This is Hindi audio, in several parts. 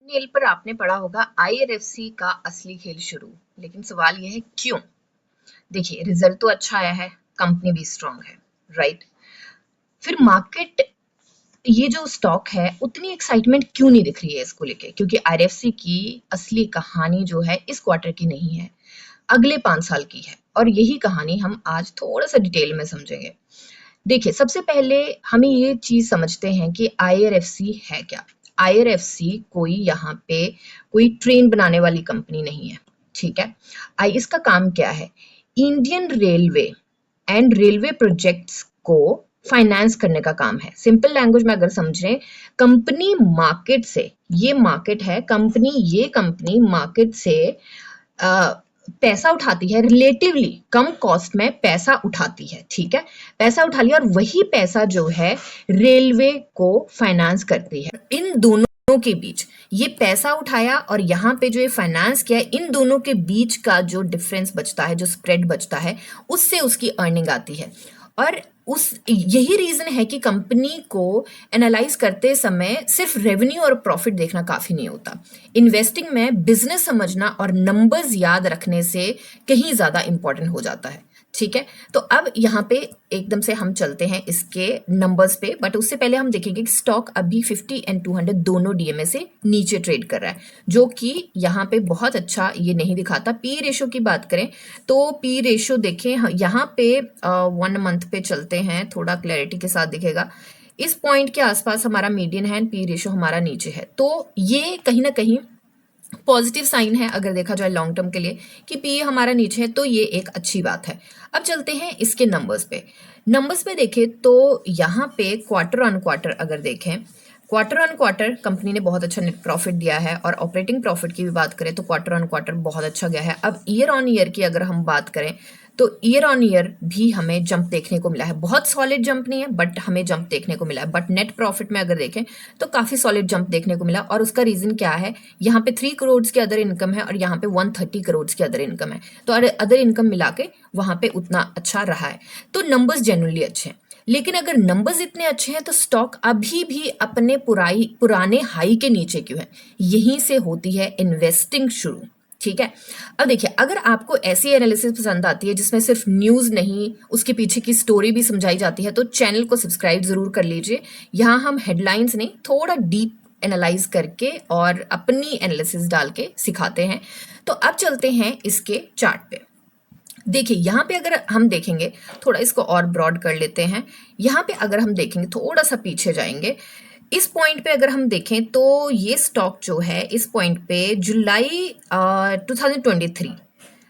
नेल पर आपने पढ़ा होगा आईआरएफसी का असली खेल शुरू। लेकिन सवाल यह है क्यों? देखिए, रिजल्ट तो अच्छा आया है, कंपनी भी स्ट्रांग है, राइट? फिर मार्केट, ये जो स्टॉक है उतनी एक्साइटमेंट क्यों नहीं दिख रही है इसको लेके? क्योंकि आईआरएफसी की असली कहानी जो है इस क्वार्टर की नहीं है, अगले 5 साल की है। और यही कहानी हम आज थोड़ा सा डिटेल में समझेंगे। देखिए, सबसे पहले हमें ये चीज समझते हैं कि आईआरएफसी है क्या। आईआरएफसी कोई यहाँ पे कोई ट्रेन बनाने वाली कंपनी नहीं है, ठीक है? इसका काम क्या है? Indian railway and railway projects को फाइनेंस करने का काम है। सिंपल लैंग्वेज में अगर समझें, कंपनी मार्केट से, ये मार्केट है, ये कंपनी मार्केट से पैसा उठाती है, रिलेटिवली कम कॉस्ट में पैसा उठाती है, ठीक है? पैसा उठा लिया और वही पैसा जो है रेलवे को फाइनेंस करती है। इन दोनों के बीच ये पैसा उठाया और यहाँ पे जो ये फाइनेंस किया है, इन दोनों के बीच का जो डिफरेंस बचता है, जो स्प्रेड बचता है, उससे उसकी अर्निंग आती है। और यही रीजन है कि कंपनी को एनालाइज करते समय सिर्फ रेवेन्यू और प्रॉफिट देखना काफी नहीं होता। इन्वेस्टिंग में बिजनेस समझना और नंबर्स याद रखने से कहीं ज्यादा इंपॉर्टेंट हो जाता है, ठीक है? तो अब यहाँ पे एकदम से हम चलते हैं इसके नंबर्स पे, बट उससे पहले हम देखेंगे कि स्टॉक अभी 50 एंड 200 दोनों डीएमए से नीचे ट्रेड कर रहा है, जो कि यहाँ पे बहुत अच्छा ये नहीं दिखाता। पी रेशो की बात करें तो पी रेशो देखें, यहाँ पे 1 मंथ पे चलते हैं, थोड़ा क्लैरिटी के साथ दिखेगा। इस पॉइंट के आसपास हमारा मीडियन है, पी रेशो हमारा नीचे है, तो ये कहीं ना कहीं पॉजिटिव साइन है अगर देखा जाए लॉन्ग टर्म के लिए कि पी हमारा नीचे है, तो ये एक अच्छी बात है। अब चलते हैं इसके नंबर्स पे। नंबर्स पे देखें तो यहाँ पे क्वार्टर ऑन क्वार्टर अगर देखें, क्वार्टर ऑन क्वार्टर कंपनी ने बहुत अच्छा नेट प्रॉफिट दिया है, और ऑपरेटिंग प्रॉफिट की भी बात करें तो क्वार्टर ऑन क्वार्टर बहुत अच्छा गया है। अब ईयर ऑन ईयर की अगर हम बात करें तो ईयर ऑन ईयर भी हमें जंप देखने को मिला है। बहुत सॉलिड जंप नहीं है, बट हमें जंप देखने को मिला है। बट नेट प्रॉफिट में अगर देखें तो काफी सॉलिड जंप देखने को मिला, और उसका रीजन क्या है? यहाँ पे 3 करोड़ की अदर इनकम है और यहाँ पे 130 करोड़ की अदर इनकम है, तो अदर इनकम मिला के वहां पे उतना अच्छा रहा है। तो नंबर्स जनरली अच्छे हैं, लेकिन अगर नंबर्स इतने अच्छे हैं तो स्टॉक अभी भी अपने पुराने हाई के नीचे क्यों है? यहीं से होती है इन्वेस्टिंग शुरू, ठीक है? अब देखिए, अगर आपको ऐसी एनालिसिस पसंद आती है जिसमें सिर्फ न्यूज नहीं, उसके पीछे की स्टोरी भी समझाई जाती है, तो चैनल को सब्सक्राइब जरूर कर लीजिए। यहाँ हम हेडलाइंस नहीं, थोड़ा डीप एनालाइज करके और अपनी एनालिसिस डाल के सिखाते हैं। तो अब चलते हैं इसके चार्ट पे। देखिए, यहाँ पे अगर हम देखेंगे, थोड़ा इसको और ब्रॉड कर लेते हैं। यहाँ पे अगर हम देखेंगे, थोड़ा सा पीछे जाएंगे, इस पॉइंट पे अगर हम देखें तो ये स्टॉक जो है इस पॉइंट पे जुलाई 2023,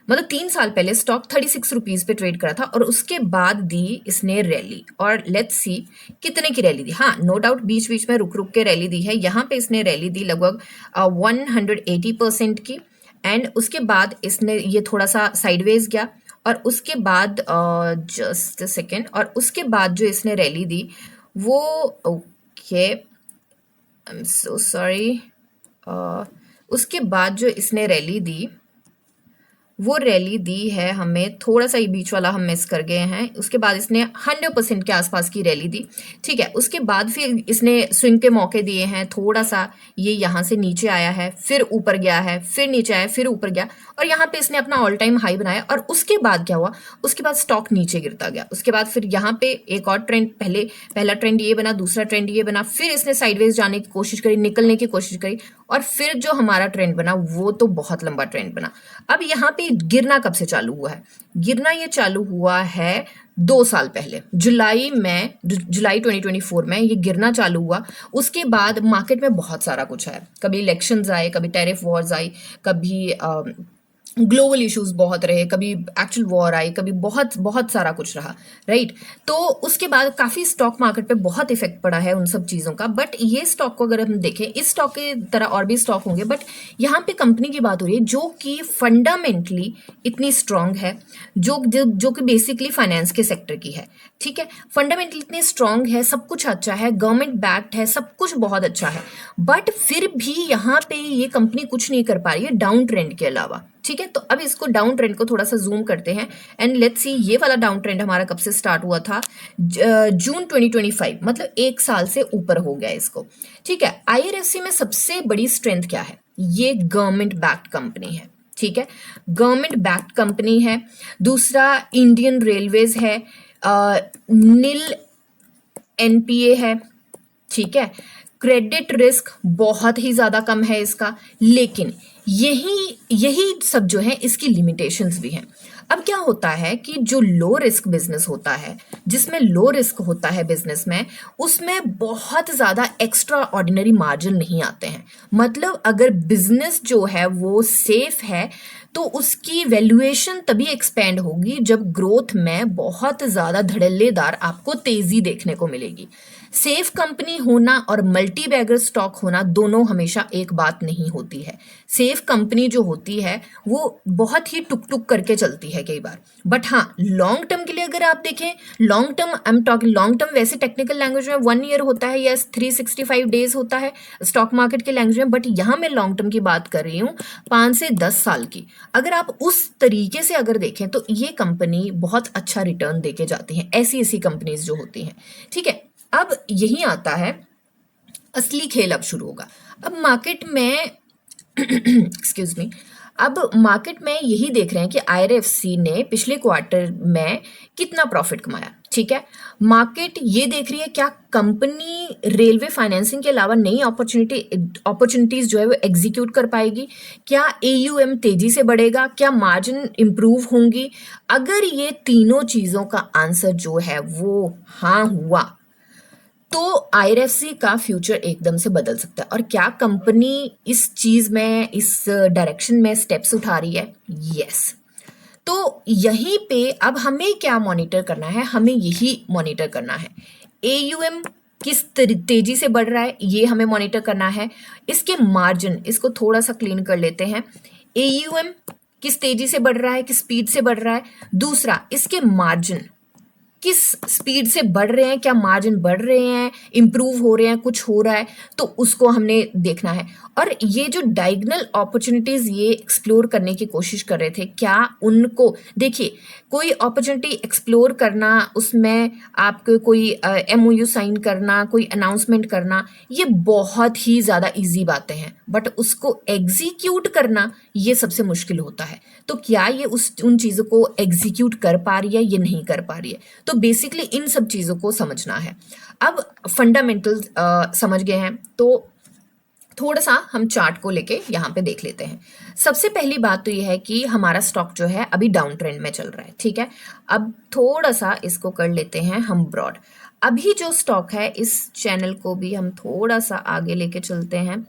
मतलब 3 साल पहले स्टॉक 36 रुपीज पे ट्रेड करा था, और उसके बाद दी इसने रैली। और लेट्स सी कितने की रैली दी। हाँ, नो डाउट बीच बीच में रुक रुक के रैली दी है। यहाँ पे इसने रैली दी लगभग 180% की, एंड उसके बाद इसने ये थोड़ा सा साइडवेज गया, और उसके बाद जस्ट सेकेंड, और उसके बाद जो इसने रैली दी वो, okay, I am so sorry, उसके बाद जो इसने रैली दी वो रैली दी है हमें, थोड़ा सा ये बीच वाला हम मिस कर गए हैं। उसके बाद इसने 100% के आसपास की रैली दी, ठीक है? उसके बाद फिर इसने स्विंग के मौके दिए हैं, थोड़ा सा ये यहाँ से नीचे आया है, फिर ऊपर गया है, फिर नीचे आया, फिर ऊपर गया, और यहाँ पे इसने अपना ऑल टाइम हाई बनाया। और उसके बाद क्या हुआ? उसके बाद स्टॉक नीचे गिरता गया। उसके बाद फिर यहाँ पे एक और ट्रेंड, पहला ट्रेंड ये बना, दूसरा ट्रेंड ये बना, फिर इसने साइडवेज जाने की कोशिश करी, निकलने की कोशिश करी, और फिर जो हमारा ट्रेंड बना वो तो बहुत लंबा ट्रेंड बना। अब यहाँ पे गिरना कब से चालू हुआ है? गिरना ये चालू हुआ है 2 साल पहले, जुलाई 2024 में ये गिरना चालू हुआ। उसके बाद मार्केट में बहुत सारा कुछ है, कभी इलेक्शंस आए, कभी टैरिफ वॉर्स आई, कभी ग्लोबल इश्यूज बहुत रहे, कभी एक्चुअल वॉर आई, कभी बहुत बहुत सारा कुछ रहा, राइट? तो उसके बाद काफी स्टॉक मार्केट पे बहुत इफेक्ट पड़ा है उन सब चीजों का। बट ये स्टॉक को अगर हम देखें, इस स्टॉक की तरह और भी स्टॉक होंगे, बट यहाँ पे कंपनी की बात हो रही है जो कि फंडामेंटली इतनी स्ट्रांग है, जो कि बेसिकली फाइनेंस के सेक्टर की है, ठीक है? फंडामेंटली इतनी स्ट्रांग है, सब कुछ अच्छा है, गवर्नमेंट बैक्ड है, सब कुछ बहुत अच्छा है, बट फिर भी यहाँ पे ये कंपनी कुछ नहीं कर पा रही है डाउन ट्रेंड के अलावा, ठीक है। तो अब इसको डाउन ट्रेंड को थोड़ा सा जूम करते हैं एंड लेट्स सी ये वाला डाउन ट्रेंड हमारा कब से स्टार्ट हुआ था, जून 2025, मतलब एक साल से ऊपर हो गया इसको। ठीक है। आईआरएफसी में सबसे बड़ी स्ट्रेंथ क्या है, ये गवर्नमेंट बैक्ड कंपनी है। ठीक है, गवर्नमेंट बैक्ड कंपनी है। दूसरा इंडियन रेलवेज है, नील एनपीए है। ठीक है, क्रेडिट रिस्क बहुत ही ज्यादा कम है इसका, लेकिन यही यही सब जो है इसकी लिमिटेशंस भी हैं। अब क्या होता है कि जो लो रिस्क बिजनेस होता है, जिसमें लो रिस्क होता है बिजनेस में, उसमें बहुत ज्यादा एक्स्ट्रा ऑर्डिनरी मार्जिन नहीं आते हैं। मतलब अगर बिजनेस जो है वो सेफ है तो उसकी वैल्यूएशन तभी एक्सपेंड होगी जब ग्रोथ में बहुत ज्यादा धड़ल्लेदार आपको तेजी देखने को मिलेगी। सेफ कंपनी होना और मल्टी बैगर स्टॉक होना दोनों हमेशा एक बात नहीं होती है। सेफ कंपनी जो होती है वो बहुत ही टुक टुक करके चलती है कई बार, बट हाँ लॉन्ग टर्म के लिए अगर आप देखें, long term I am talking long term, वैसे टेक्निकल लैंग्वेज में 1 ईयर होता है या 365 डेज होता है स्टॉक मार्केट के लैंग्वेज में, बट यहाँ मैं लॉन्ग टर्म की बात कर रही हूँ, 5 से 10 साल की। अगर आप उस तरीके से अगर देखें तो ये कंपनी बहुत अच्छा रिटर्न देके जाती है, ऐसी ऐसी कंपनीज जो होती हैं। ठीक है, अब यही आता है असली खेल अब शुरू होगा। अब मार्केट में एक्सक्यूज मी, अब मार्केट में यही देख रहे हैं कि आईआरएफसी ने पिछले क्वार्टर में कितना प्रॉफिट कमाया। ठीक है, मार्केट ये देख रही है क्या कंपनी रेलवे फाइनेंसिंग के अलावा नई अपॉर्चुनिटीज जो है वो एग्जीक्यूट कर पाएगी, क्या एयूएम तेजी से बढ़ेगा, क्या मार्जिन इंप्रूव होंगी। अगर ये तीनों चीजों का आंसर जो है वो हाँ हुआ तो आईआरएफसी का फ्यूचर एकदम से बदल सकता है। और क्या कंपनी इस चीज में, इस डायरेक्शन में स्टेप्स उठा रही है? यस। तो यहीं पे अब हमें क्या मॉनिटर करना है, हमें यही मॉनिटर करना है। एयूएम किस तेजी से बढ़ रहा है ये हमें मॉनिटर करना है। इसके मार्जिन, इसको थोड़ा सा क्लीन कर लेते हैं। एयूएम किस तेजी से बढ़ रहा है, किस स्पीड से बढ़ रहा है। दूसरा, इसके मार्जिन किस स्पीड से बढ़ रहे हैं, क्या मार्जिन बढ़ रहे हैं, इंप्रूव हो रहे हैं, कुछ हो रहा है, तो उसको हमने देखना है। और ये जो डायगोनल अपॉर्चुनिटीज ये एक्सप्लोर करने की कोशिश कर रहे थे, क्या उनको, देखिए कोई अपॉर्चुनिटी एक्सप्लोर करना, उसमें आपको कोई एमओयू साइन करना, कोई अनाउंसमेंट करना, ये बहुत ही ज्यादा इजी बातें हैं, बट उसको एग्जीक्यूट करना ये सबसे मुश्किल होता है। तो क्या ये उन चीजों को एग्जीक्यूट कर पा रही है, ये नहीं कर पा रही है। तो बेसिकली इन सब चीजों को समझना है। अब फंडामेंटल समझ गए हैं तो थोड़ा सा हम चार्ट को लेके यहाँ पे देख लेते हैं। सबसे पहली बात तो ये है कि हमारा स्टॉक जो है अभी डाउन ट्रेंड में चल रहा है। ठीक है, अब थोड़ा सा इसको कर लेते हैं हम ब्रॉड। अभी जो स्टॉक है, इस चैनल को भी हम थोड़ा सा आगे लेके चलते हैं।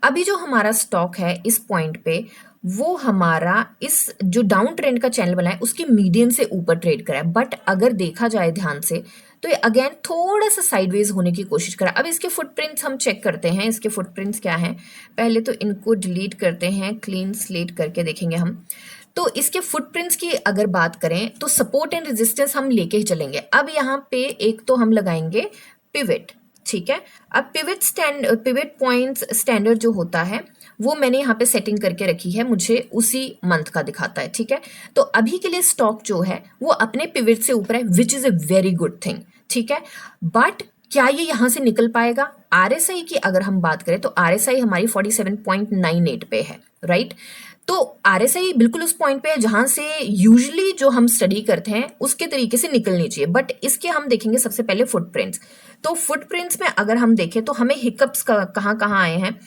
अभी जो हमारा स्टॉक है इस पॉइंट पे, वो हमारा इस जो डाउन ट्रेंड का चैनल बना है उसके मीडियन से ऊपर ट्रेड करा है, बट अगर देखा जाए ध्यान से तो ये अगेन थोड़ा सा साइडवेज होने की कोशिश करा। अब इसके फुटप्रिंट्स हम चेक करते हैं, इसके फुटप्रिंट्स क्या हैं। पहले तो इनको डिलीट करते हैं, क्लीन स्लेट करके देखेंगे हम। तो इसके फुटप्रिंट्स की अगर बात करें तो सपोर्ट एंड रेजिस्टेंस हम लेके ही चलेंगे। अब यहाँ पे एक तो हम लगाएंगे पिवट। ठीक है, अब पिवट पॉइंट्स स्टैंडर्ड जो होता है वो मैंने यहाँ पे सेटिंग करके रखी है, मुझे उसी मंथ का दिखाता है। ठीक है, तो अभी के लिए स्टॉक जो है वो अपने पिवट से ऊपर है, which is a very good thing. ठीक है, बट क्या ये यहां से निकल पाएगा? आरएसआई की अगर हम बात करें तो आरएसआई हमारी 47.98 पे है, राइट। तो आरएसआई बिल्कुल उस पॉइंट पे है जहां से यूजुअली जो हम स्टडी करते हैं उसके तरीके से निकलनी चाहिए, बट इसके हम देखेंगे सबसे पहले फुटप्रिंट्स। तो फुटप्रिंट्स में अगर हम देखें तो हमें हिकअप्स कहाँ कहाँ आए हैं।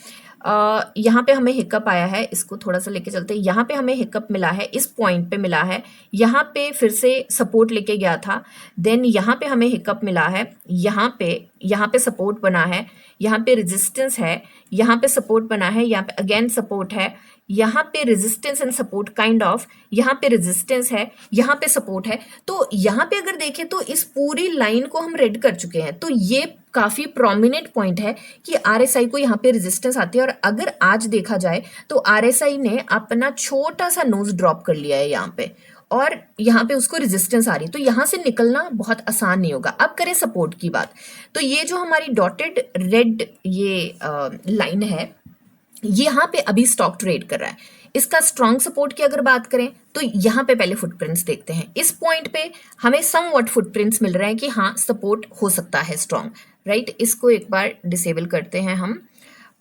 यहाँ पे हमें हिकअप आया है, इसको थोड़ा सा लेके चलते हैं। यहाँ पे हमें हिकअप मिला है, इस पॉइंट पे मिला है, यहाँ पे फिर से सपोर्ट लेके गया था, देन यहाँ पे हमें हिकअप मिला है, यहाँ पे सपोर्ट बना है, यहाँ पे रेजिस्टेंस है, यहाँ पे सपोर्ट बना है, यहाँ पे अगेन सपोर्ट है, यहाँ पे resistance and support kind of, यहाँ पे रेजिस्टेंस है, यहाँ पे सपोर्ट है। तो यहाँ पे अगर देखें तो इस पूरी लाइन को हम रेड कर चुके हैं। तो ये काफी प्रोमिनेंट पॉइंट है कि आरएसआई को यहाँ पे रेजिस्टेंस आती है। और अगर आज देखा जाए तो आरएसआई ने अपना छोटा सा नोज ड्रॉप कर लिया है यहाँ पे, और यहाँ पे उसको रेजिस्टेंस आ रही है, तो यहाँ से निकलना बहुत आसान नहीं होगा। अब करें सपोर्ट की बात, तो ये जो हमारी डॉटेड रेड ये लाइन है, यहाँ पे अभी स्टॉक ट्रेड कर रहा है। इसका स्ट्रॉन्ग सपोर्ट की अगर बात करें तो यहाँ पे पहले फुटप्रिंट्स देखते हैं। इस पॉइंट पे हमें समवॉट फुटप्रिंट्स मिल रहे हैं कि हाँ सपोर्ट हो सकता है स्ट्रॉन्ग, राइट। इसको एक बार डिसेबल करते हैं हम।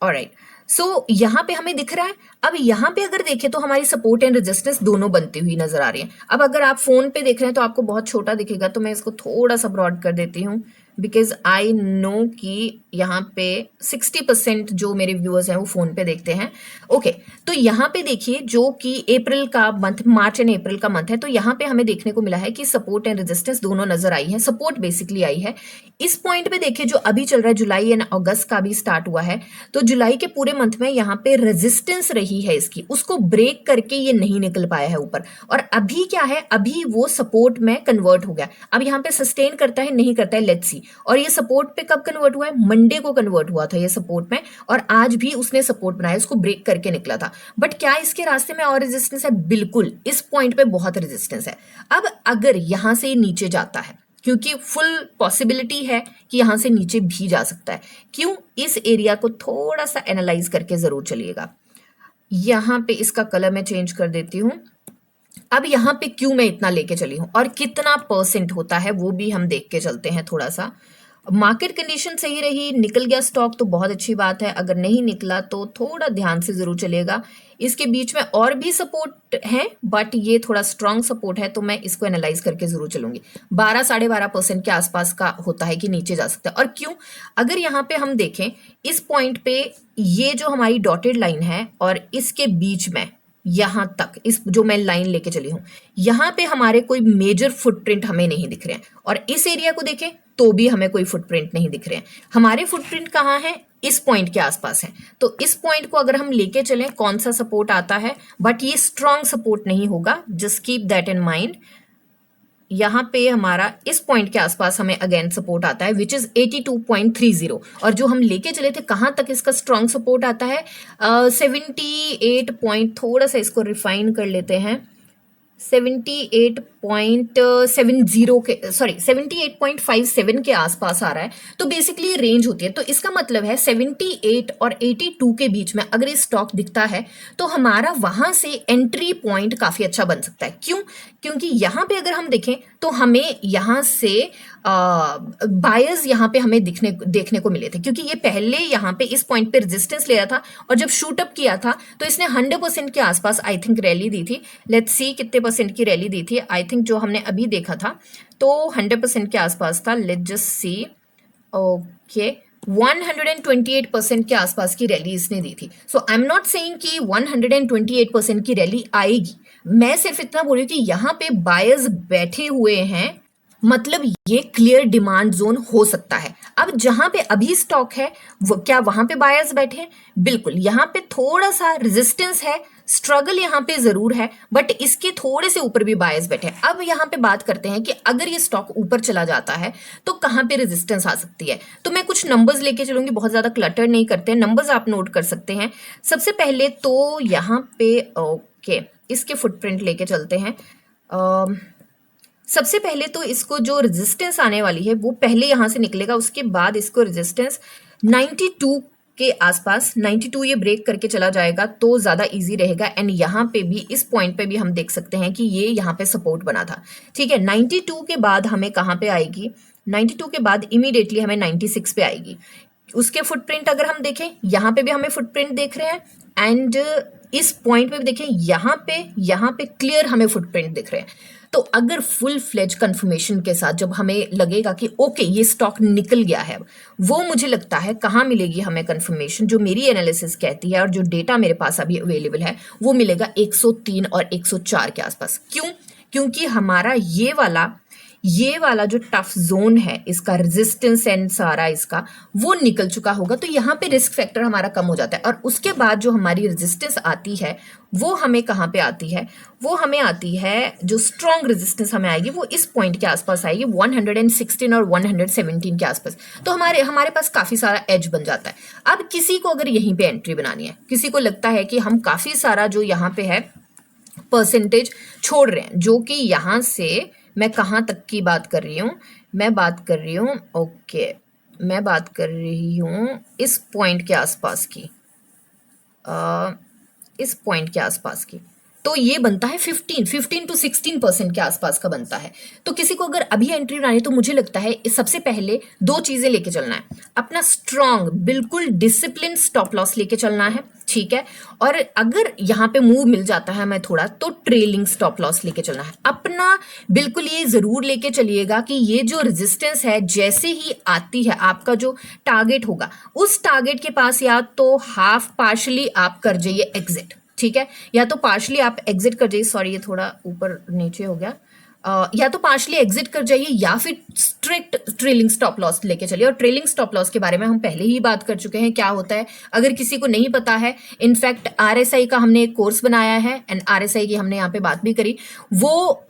ऑलराइट, सो यहाँ पे हमें दिख रहा है। अब यहाँ पे अगर देखें तो हमारी सपोर्ट एंड रेजिस्टेंस दोनों बनती हुई नजर आ रही है। अब अगर आप फोन पे देख रहे हैं तो आपको बहुत छोटा दिखेगा, तो मैं इसको थोड़ा सा ब्रॉड कर देती हूँ बिकॉज आई नो कि यहाँ पे 60% जो मेरे व्यूअर्स हैं वो फोन पे देखते हैं। ओके, तो यहाँ पे देखिए जो कि अप्रैल का मंथ, मार्च एंड अप्रैल का मंथ है, तो यहाँ पे हमें देखने को मिला है कि सपोर्ट एंड रेजिस्टेंस दोनों नजर आई है। सपोर्ट बेसिकली आई है। इस पॉइंट पे देखिए जो अभी चल रहा है, जुलाई एंड अगस्त का भी स्टार्ट हुआ है, तो जुलाई के पूरे मंथ में यहाँ पे रेजिस्टेंस रही है इसकी, उसको ब्रेक करके ये नहीं निकल पाया है ऊपर। और अभी क्या है, अभी वो सपोर्ट में कन्वर्ट हो गया। अब यहाँ पे सस्टेन करता है नहीं करता है, लेट्स सी। और ये सपोर्ट पे कब कन्वर्ट हुआ है? मंडे को कन्वर्ट हुआ था ये सपोर्ट में, और आज भी उसने सपोर्ट बनाया, उसको ब्रेक करके निकला था। बट क्या इसके रास्ते में और रेजिस्टेंस है? बिल्कुल, इस पॉइंट पे बहुत रेजिस्टेंस है। अब अगर यहां से नीचे जाता है, क्योंकि फुल पॉसिबिलिटी है कि यहां से नीचे भी जा सकता है। क्यों? इस एरिया को थोड़ा सा एनालाइज करके जरूर चलिएगा। यहां पे इसका कलर मैं चेंज कर देती हूं। अब यहाँ पे क्यों मैं इतना लेके चली हूं और कितना परसेंट होता है वो भी हम देख के चलते हैं थोड़ा सा। मार्केट कंडीशन सही रही, निकल गया स्टॉक तो बहुत अच्छी बात है। अगर नहीं निकला तो थोड़ा ध्यान से जरूर चलेगा। इसके बीच में और भी सपोर्ट है, बट ये थोड़ा स्ट्रांग सपोर्ट है, तो मैं इसको एनालाइज करके जरूर चलूंगी। 12-12.5% के आसपास का होता है कि नीचे जा सकता है। और क्यों? अगर यहाँ पे हम देखें इस पॉइंट पे, ये जो हमारी डॉटेड लाइन है और इसके बीच में यहां तक, इस जो मैं लाइन लेके चली हूं, यहां पे हमारे कोई मेजर फुटप्रिंट हमें नहीं दिख रहे हैं। और इस एरिया को देखें तो भी हमें कोई फुटप्रिंट नहीं दिख रहे हैं। हमारे फुटप्रिंट कहाँ है? इस पॉइंट के आसपास है। तो इस पॉइंट को अगर हम लेके चलें, कौन सा सपोर्ट आता है, बट ये स्ट्रॉन्ग सपोर्ट नहीं होगा, just keep that in mind. यहाँ पे हमारा इस पॉइंट के आसपास हमें अगेन सपोर्ट आता है विच इज 82.30। और जो हम लेके चले थे, कहां तक इसका स्ट्रॉन्ग सपोर्ट आता है? 78 पॉइंट, थोड़ा सा इसको रिफाइन कर लेते हैं, 78.70 के, सॉरी 78.57 के आसपास आ रहा है। तो बेसिकली रेंज होती है। तो इसका मतलब है 78 और 82 के बीच में अगर ये स्टॉक दिखता है तो हमारा वहां से एंट्री पॉइंट काफी अच्छा बन सकता है। क्यों? क्योंकि यहां पे अगर हम देखें तो हमें यहां से बायर्स यहाँ पे हमें देखने को मिले थे, क्योंकि ये पहले यहाँ पे इस पॉइंट पे रेजिस्टेंस ले रहा था और जब शूट अप किया था तो इसने 100% के आसपास आई थिंक रैली दी थी। लेट्स सी कितने परसेंट की रैली दी थी। आई थिंक जो हमने अभी देखा था तो 100% के आसपास था। Let's just see. ओके, 128% के आसपास की रैली इसने दी थी। सो आई एम नॉट सेइंग कि 128% की रैली आएगी, मैं सिर्फ इतना बोल रही हूँ कि यहाँ पे बायर्स बैठे हुए हैं, मतलब ये क्लियर डिमांड जोन हो सकता है। अब जहां पे अभी स्टॉक है वो क्या वहां पे बायर्स बैठे हैं? बिल्कुल, यहाँ पे थोड़ा सा रेजिस्टेंस है, स्ट्रगल यहाँ पे जरूर है, बट इसके थोड़े से ऊपर भी बायर्स बैठे हैं। अब यहाँ पे बात करते हैं कि अगर ये स्टॉक ऊपर चला जाता है तो कहाँ पे रेजिस्टेंस आ सकती है। तो मैं कुछ नंबर्स लेके चलूंगी, बहुत ज्यादा क्लटर नहीं करते हैं, नंबर्स आप नोट कर सकते हैं। सबसे पहले तो यहाँ पे ओके, इसके फुटप्रिंट लेके चलते हैं। सबसे पहले तो इसको जो रेजिस्टेंस आने वाली है वो पहले यहां से निकलेगा, उसके बाद इसको रेजिस्टेंस 92 के आसपास, 92 ये ब्रेक करके चला जाएगा तो ज्यादा इजी रहेगा। एंड यहाँ पे भी, इस पॉइंट पे भी हम देख सकते हैं कि ये यहाँ पे सपोर्ट बना था। ठीक है, 92 के बाद हमें कहाँ पे आएगी? 92 के बाद इमीडिएटली हमें 96 पे आएगी। उसके फुटप्रिंट अगर हम देखें, यहाँ पे भी हमें फुटप्रिंट देख रहे हैं एंड इस पॉइंट पे भी देखें, यहाँ पे क्लियर हमें फुटप्रिंट दिख रहे हैं। तो अगर फुल फ्लेज कंफर्मेशन के साथ जब हमें लगेगा कि ओके ये स्टॉक निकल गया है, वो मुझे लगता है कहाँ मिलेगी हमें कंफर्मेशन, जो मेरी एनालिसिस कहती है और जो डेटा मेरे पास अभी अवेलेबल है वो मिलेगा 103 और 104 के आसपास। क्यों? क्योंकि हमारा ये वाला जो टफ जोन है, इसका रेजिस्टेंस एंड सारा इसका वो निकल चुका होगा, तो यहाँ पे रिस्क फैक्टर हमारा कम हो जाता है। और उसके बाद जो हमारी रेजिस्टेंस आती है वो हमें कहाँ पे आती है? वो हमें आती है, जो स्ट्रॉन्ग रेजिस्टेंस हमें आएगी वो इस पॉइंट के आसपास आएगी, 116 और 117 के आसपास। तो हमारे पास काफी सारा एज बन जाता है। अब किसी को अगर यहीं पे एंट्री बनानी है, किसी को लगता है कि हम काफी सारा जो यहाँ पे है परसेंटेज छोड़ रहे हैं, जो कि यहां से मैं कहां तक की बात कर रही हूं? मैं बात कर रही हूं ओके, मैं बात कर रही हूं इस पॉइंट के आसपास की। इस पॉइंट के आसपास की, तो ये बनता है 15 टू 16% के आसपास का बनता है। तो किसी को अगर अभी एंट्री बनानी है तो मुझे लगता है सबसे पहले दो चीजें लेके चलना है, अपना स्ट्रॉन्ग बिल्कुल डिसिप्लिन स्टॉप लॉस लेके चलना है, ठीक है, और अगर यहाँ पे मूव मिल जाता है हमें थोड़ा तो ट्रेलिंग स्टॉप लॉस लेके चलना है अपना। बिल्कुल ये जरूर लेके चलिएगा कि ये जो रेजिस्टेंस है जैसे ही आती है आपका जो टारगेट होगा उस टारगेट के पास या तो हाफ पार्शली आप कर जाइए एग्जिट, ठीक है, या तो पार्शली आप एग्जिट कर जाइए, सॉरी ये थोड़ा ऊपर नीचे हो गया, या तो पार्शली एग्जिट कर जाइए या फिर स्ट्रिक्ट ट्रेलिंग स्टॉप लॉस लेके चलिए। और ट्रेलिंग स्टॉप लॉस के बारे में हम पहले ही बात कर चुके हैं क्या होता है, अगर किसी को नहीं पता है, इनफैक्ट आरएसआई का हमने एक कोर्स बनाया है एंड आरएसआई की हमने यहाँ पे बात भी करी, वो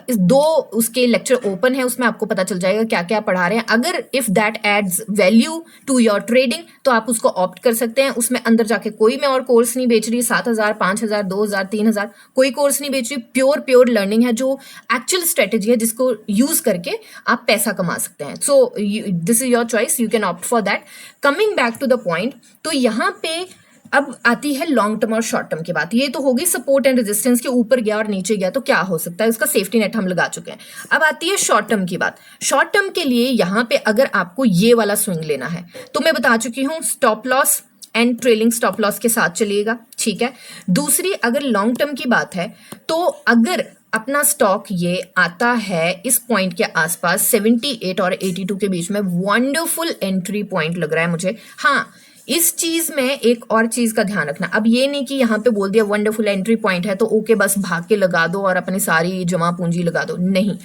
इस दो उसके लेक्चर ओपन है, उसमें आपको पता चल जाएगा क्या क्या पढ़ा रहे हैं। अगर if that adds value to your trading तो आप उसको ऑप्ट कर सकते हैं। उसमें अंदर जाके कोई मैं और कोर्स नहीं बेच रही, 7,000 5,000 2,000 3,000 कोई कोर्स नहीं बेच रही, प्योर लर्निंग है जो एक्चुअल स्ट्रेटेजी है जिसको यूज करके आप पैसा कमा सकते हैं। So this is your choice, you can opt for that. Coming back to the point, तो यहाँ पे अब आती है लॉन्ग टर्म और शॉर्ट टर्म की बात। ये तो होगी सपोर्ट एंड रेजिस्टेंस के ऊपर गया और नीचे गया तो क्या हो सकता है, उसका सेफ्टी नेट हम लगा चुके हैं। अब आती है शॉर्ट टर्म की बात। शॉर्ट टर्म के लिए यहाँ पे अगर आपको ये वाला स्विंग लेना है तो मैं बता चुकी हूँ stop loss and trailing stop loss के साथ चलिएगा, ठीक है। दूसरी अगर लॉन्ग टर्म की बात है तो अगर अपना स्टॉक ये आता है इस पॉइंट के आसपास 78 और 82 के बीच में, वंडरफुल एंट्री पॉइंट लग रहा है मुझे। हाँ, इस चीज में एक और चीज का ध्यान रखना, अब ये नहीं कि यहाँ पे बोल दिया वंडरफुल एंट्री पॉइंट है तो ओके बस भाग के लगा दो और अपनी सारी जमा पूंजी लगा दो, नहीं।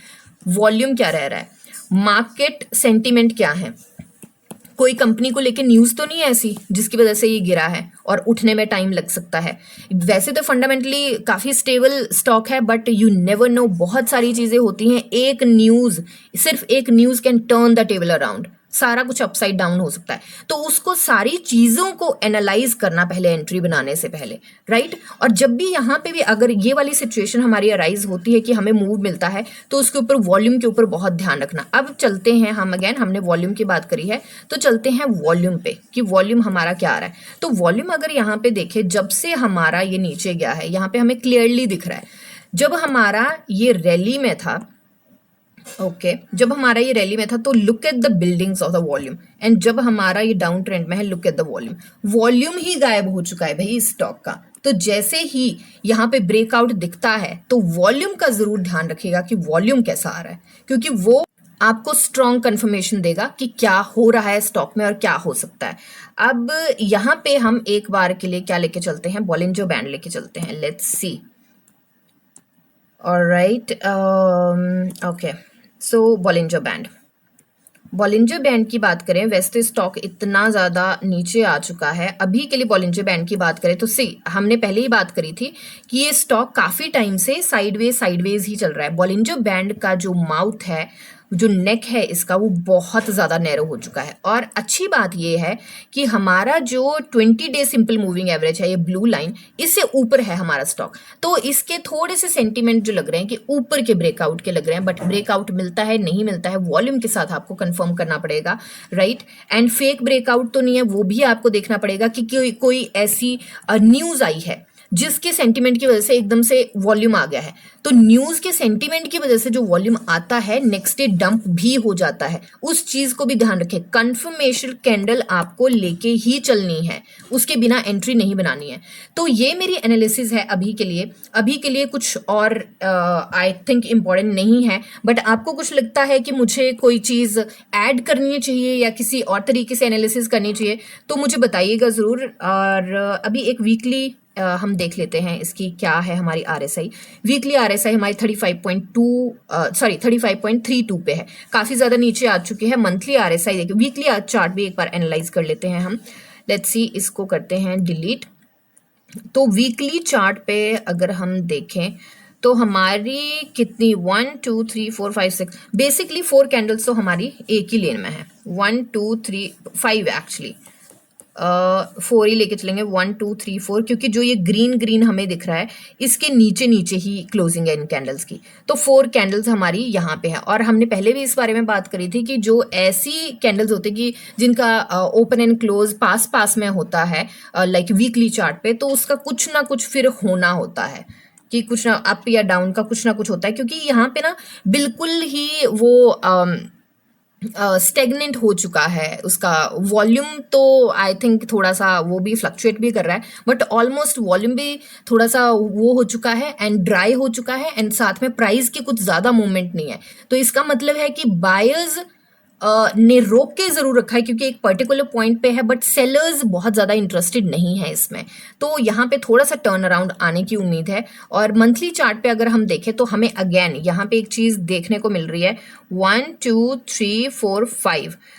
वॉल्यूम क्या रह रहा है, मार्केट सेंटीमेंट क्या है, कोई कंपनी को लेके न्यूज तो नहीं है ऐसी जिसकी वजह से ये गिरा है और उठने में टाइम लग सकता है। वैसे तो फंडामेंटली काफी स्टेबल स्टॉक है बट यू नेवर नो, बहुत सारी चीजें होती हैं, एक न्यूज, सिर्फ एक news can turn the table around, सारा कुछ अपसाइड डाउन हो सकता है। तो उसको सारी चीजों को एनालाइज करना पहले एंट्री बनाने से पहले, राइट। और जब भी यहाँ पे भी अगर ये वाली सिचुएशन हमारी अराइज होती है कि हमें मूव मिलता है तो उसके ऊपर वॉल्यूम के ऊपर बहुत ध्यान रखना। अब चलते हैं हम, अगेन हमने वॉल्यूम की बात करी है तो चलते हैं वॉल्यूम पे कि वॉल्यूम हमारा क्या आ रहा है। तो वॉल्यूम अगर यहाँ पे देखे, जब से हमारा ये नीचे गया है यहाँ पे हमें क्लियरली दिख रहा है, जब हमारा ये रैली में था, ओके जब हमारा ये रैली में था तो look at the buildings of the volume, and जब हमारा ये डाउन ट्रेंड में है look at the volume, volume ही गायब हो चुका है भाई इस स्टॉक का। तो जैसे ही यहाँ पे ब्रेकआउट दिखता है तो वॉल्यूम का जरूर ध्यान रखिएगा कि वॉल्यूम कैसा आ रहा है, क्योंकि वो आपको स्ट्रॉन्ग कंफर्मेशन देगा कि क्या हो रहा है स्टॉक में और क्या हो सकता है। अब यहाँ पे हम एक बार के लिए क्या लेके चलते हैं, बॉलिंजर बैंड लेके चलते हैं, let's see. Alright, okay, so Bollinger band की बात करें, वैसे तो स्टॉक इतना ज्यादा नीचे आ चुका है, अभी के लिए बॉलिंजर बैंड की बात करें तो हमने पहले ही बात करी थी कि ये स्टॉक काफी टाइम से साइडवेज ही चल रहा है। बॉलिंजर बैंड का जो माउथ है, जो नेक है इसका, वो बहुत ज़्यादा नैरो हो चुका है। और अच्छी बात ये है कि हमारा जो 20 डे सिंपल मूविंग एवरेज है, ये ब्लू लाइन, इससे ऊपर है हमारा स्टॉक। तो इसके थोड़े से सेंटीमेंट जो लग रहे हैं कि ऊपर के ब्रेकआउट के लग रहे हैं, बट ब्रेकआउट मिलता है नहीं मिलता है वॉल्यूम के साथ आपको कंफर्म करना पड़ेगा, राइट। एंड फेक ब्रेकआउट तो नहीं है, वो भी आपको देखना पड़ेगा कि कोई ऐसी न्यूज़ आई है जिसके सेंटीमेंट की वजह से एकदम से वॉल्यूम आ गया है। तो न्यूज के सेंटीमेंट की वजह से जो वॉल्यूम आता है नेक्स्ट डे डंप भी हो जाता है, उस चीज को भी ध्यान रखें। कंफर्मेशन कैंडल आपको लेके ही चलनी है, उसके बिना एंट्री नहीं बनानी है। तो ये मेरी एनालिसिस है अभी के लिए कुछ और आई थिंक इम्पोर्टेंट नहीं है, बट आपको कुछ लगता है कि मुझे कोई चीज ऐड करनी चाहिए या किसी और तरीके से एनालिसिस करनी चाहिए तो मुझे बताइएगा जरूर। और अभी एक वीकली हम देख लेते हैं इसकी क्या है हमारी आरएसआई। वीकली आरएसआई हमारी 35.32 पे है, काफी ज्यादा नीचे आ चुकी है। मंथली आरएसआई देखिए, वीकली चार्ट भी एक बार एनालाइज कर लेते हैं हम। लेट्स सी, इसको करते हैं डिलीट। तो वीकली चार्ट पे अगर हम देखें तो हमारी कितनी 1 2 3 4 5 6 बेसिकली 4 कैंडल्स तो हमारी एक ही लेन में है, 1 2 3 5 एक्चुअली, 4 ही लेके चलेंगे, 1 2 3 4, क्योंकि जो ये ग्रीन ग्रीन हमें दिख रहा है इसके नीचे नीचे ही क्लोजिंग है इन कैंडल्स की। तो 4 कैंडल्स हमारी यहाँ पे है। और हमने पहले भी इस बारे में बात करी थी कि जो ऐसी कैंडल्स होती है कि जिनका ओपन एंड क्लोज पास पास में होता है लाइक वीकली चार्ट पे, तो उसका कुछ ना कुछ फिर होना होता है कि कुछ ना अप या डाउन का कुछ ना कुछ होता है, क्योंकि यहाँ पे ना बिल्कुल ही वो स्टेगनेंट हो चुका है। उसका वॉल्यूम तो आई थिंक थोड़ा सा वो भी फ्लक्चुएट भी कर रहा है, बट ऑलमोस्ट वॉल्यूम भी थोड़ा सा वो हो चुका है एंड ड्राई हो चुका है, एंड साथ में प्राइस की कुछ ज्यादा मूवमेंट नहीं है। तो इसका मतलब है कि बायर्स ने रोक के जरूर रखा है क्योंकि एक पर्टिकुलर पॉइंट पे है, बट सेलर्स बहुत ज्यादा इंटरेस्टेड नहीं है इसमें। तो यहाँ पे थोड़ा सा टर्न अराउंड आने की उम्मीद है। और मंथली चार्ट पे अगर हम देखें तो हमें अगेन यहाँ पे एक चीज देखने को मिल रही है, 1 2 3 4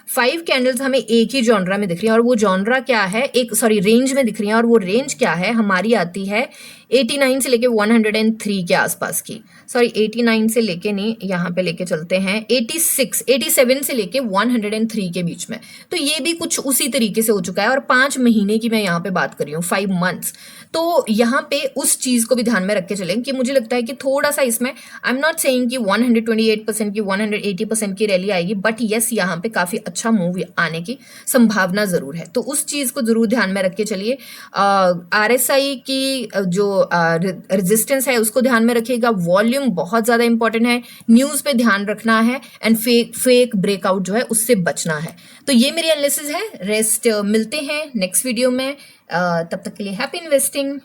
5 कैंडल्स हमें एक ही जॉनरा में दिख रही है। और वो जॉनरा क्या है, एक सॉरी रेंज में दिख रही है, और वो रेंज क्या है हमारी आती है 89 से लेके 103 के आसपास की। सॉरी 89 से लेके नहीं, यहाँ पे लेके चलते हैं 87 से लेके 103 के बीच में। तो ये भी कुछ उसी तरीके से हो चुका है। और 5 महीने की मैं यहाँ पे बात कर रही हूँ, 5 मंथ्स। तो यहाँ पे उस चीज को भी ध्यान में रख के चलें कि मुझे लगता है कि थोड़ा सा इसमें, आई एम नॉट सेइंग कि 128% की 180% की रैली आएगी, बट यस यहाँ पे काफी अच्छा मूव आने की संभावना जरूर है। तो उस चीज को जरूर ध्यान में रख के चलिए। RSI की जो रेजिस्टेंस है उसको ध्यान में रखिएगा। वॉल्यूम बहुत ज्यादा इंपॉर्टेंट है, न्यूज पे ध्यान रखना है, एंड फेक ब्रेकआउट जो है उससे बचना है। तो ये मेरी एनालिसिस है। रेस्ट मिलते हैं नेक्स्ट वीडियो में। तब तक के लिए हैप्पी इन्वेस्टिंग।